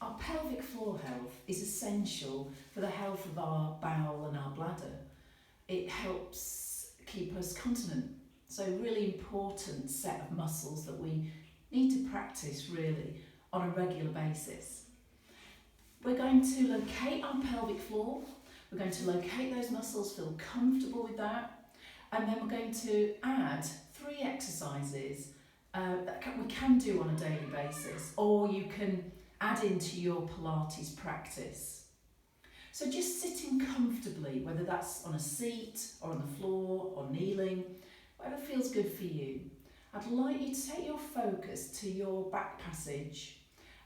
Our pelvic floor health is essential for the health of our bowel and our bladder. It helps keep us continent. So really important set of muscles that we need to practice really on a regular basis. We're going to locate our pelvic floor. We're going to locate those muscles, feel comfortable with that. And then we're going to add 3 exercises that we can do on a daily basis, or you can add into your Pilates practice. So just sitting comfortably, whether that's on a seat or on the floor or kneeling, whatever feels good for you. I'd like you to take your focus to your back passage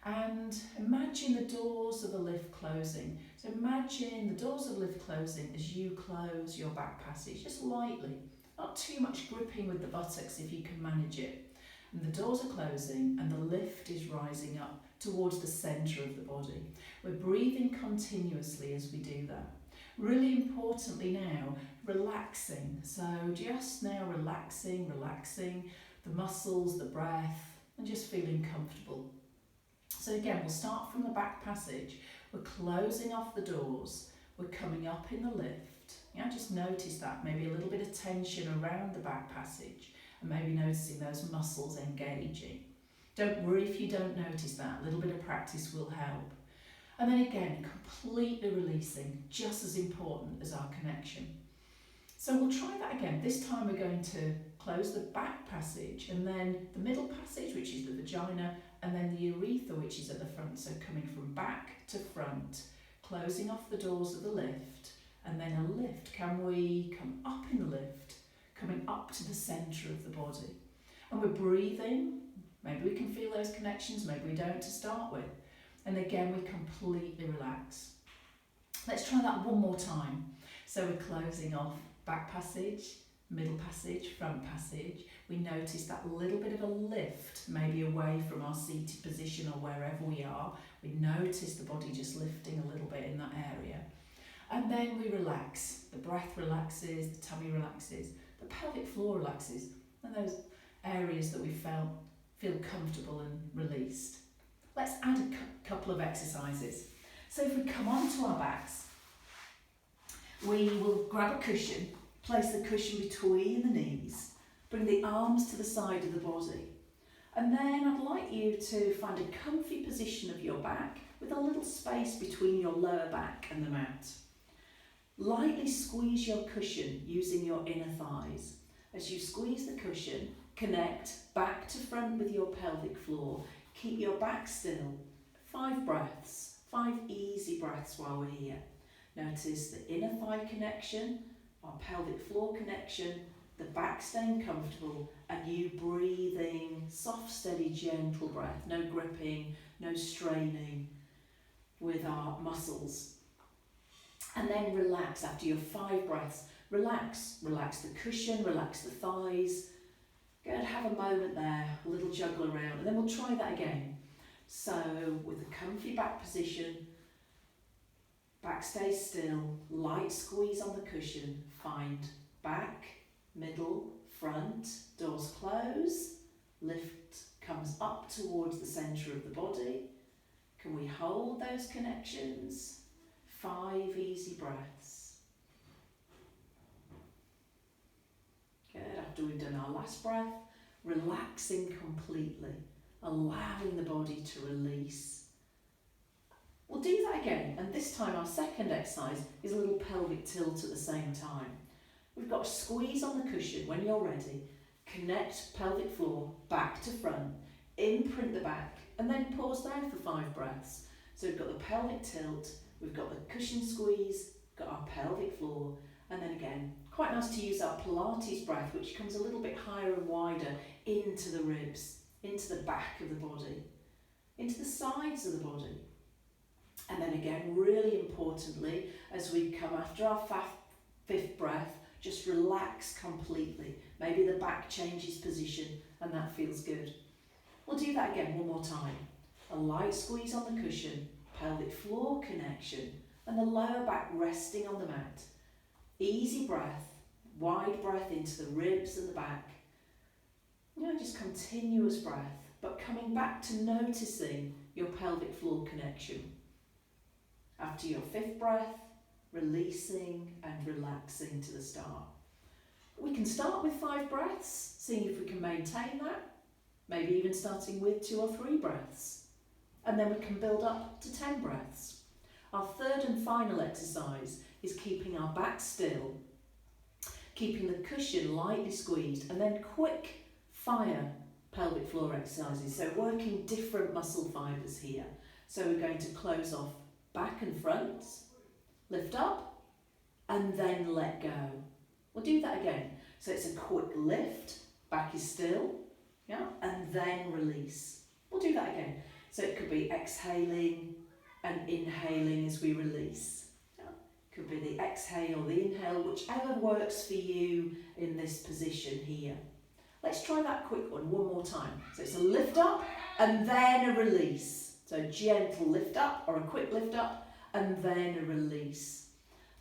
and imagine the doors of the lift closing. So imagine the doors of the lift closing as you close your back passage, just lightly, not too much gripping with the buttocks if you can manage it. And the doors are closing and the lift is rising up towards the centre of the body. We're breathing continuously as we do that. Really importantly now, relaxing. So just now relaxing the muscles, the breath, and just feeling comfortable. So again, we'll start from the back passage. We're closing off the doors. We're coming up in the lift. Yeah, just notice that, maybe a little bit of tension around the back passage and maybe noticing those muscles engaging. Don't worry if you don't notice that, a little bit of practice will help. And then again, completely releasing, just as important as our connection. So we'll try that again. This time we're going to close the back passage and then the middle passage, which is the vagina, and then the urethra, which is at the front. So coming from back to front, closing off the doors of the lift, and then a lift. Can we come up in the lift, coming up to the centre of the body? And we're breathing. Maybe we can feel those connections, maybe we don't to start with. And again, we completely relax. Let's try that one more time. So we're closing off back passage, middle passage, front passage. We notice that little bit of a lift, maybe away from our seated position or wherever we are. We notice the body just lifting a little bit in that area. And then we relax. The breath relaxes, the tummy relaxes, the pelvic floor relaxes, and those areas that we feel comfortable and released. Let's add a couple of exercises. So if we come onto our backs, we will grab a cushion, place the cushion between the knees, bring the arms to the side of the body. And then I'd like you to find a comfy position of your back with a little space between your lower back and the mat. Lightly squeeze your cushion using your inner thighs. As you squeeze the cushion, connect back to front with your pelvic floor. Keep your back still. 5 breaths, 5 easy breaths while we're here. Notice the inner thigh connection, our pelvic floor connection, the back staying comfortable, and you breathing soft, steady, gentle breath. No gripping, no straining with our muscles. And then relax after your 5 breaths. Relax the cushion, relax the thighs. Go and have a moment there, a little juggle around, and then we'll try that again. So with a comfy back position, back stays still, light squeeze on the cushion, find back, middle, front, doors close, lift comes up towards the centre of the body. Can we hold those connections? 5 easy breaths. Good, after we've done our last breath, relaxing completely, allowing the body to release. We'll do that again, and this time our second exercise is a little pelvic tilt at the same time. We've got a squeeze on the cushion. When you're ready, connect pelvic floor back to front, imprint the back, and then pause there for 5 breaths. So we've got the pelvic tilt, we've got the cushion squeeze, got our pelvic floor, and then again, quite nice to use our Pilates breath, which comes a little bit higher and wider into the ribs, into the back of the body, into the sides of the body. And then again, really importantly, as we come after our 5th breath, just relax completely. Maybe the back changes position and that feels good. We'll do that again one more time. A light squeeze on the cushion, pelvic floor connection, and the lower back resting on the mat. Easy breath, wide breath into the ribs and the back. Just continuous breath, but coming back to noticing your pelvic floor connection. After your 5th breath, releasing and relaxing to the start. We can start with 5 breaths, seeing if we can maintain that, maybe even starting with 2 or 3 breaths. And then we can build up to 10 breaths. Our 3rd and final exercise is keeping our back still, keeping the cushion lightly squeezed, and then quick fire pelvic floor exercises. So working different muscle fibres here. So we're going to close off back and front, lift up, and then let go. We'll do that again. So it's a quick lift, back is still, yeah, and then release. We'll do that again. So it could be exhaling and inhaling as we release. Yeah. Could be the exhale or the inhale, whichever works for you in this position here. Let's try that quick one more time. So it's a lift up and then a release. So gentle lift up or a quick lift up and then a release.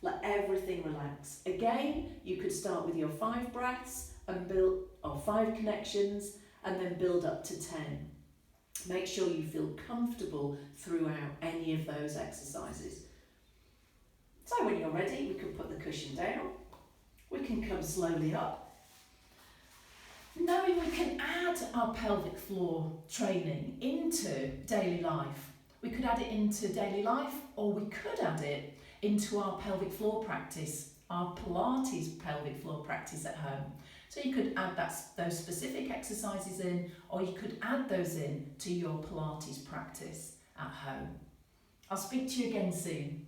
Let everything relax. Again, you could start with your 5 breaths and build, or 5 connections, and then build up to 10. Make sure you feel comfortable throughout any of those exercises. So when you're ready, we can put the cushion down. We can come slowly up. Knowing we can add our pelvic floor training into daily life. We could add it into daily life, or we could add it into our pelvic floor practice, our Pilates pelvic floor practice at home. So you could add those specific exercises in, or you could add those in to your Pilates practice at home. I'll speak to you again soon.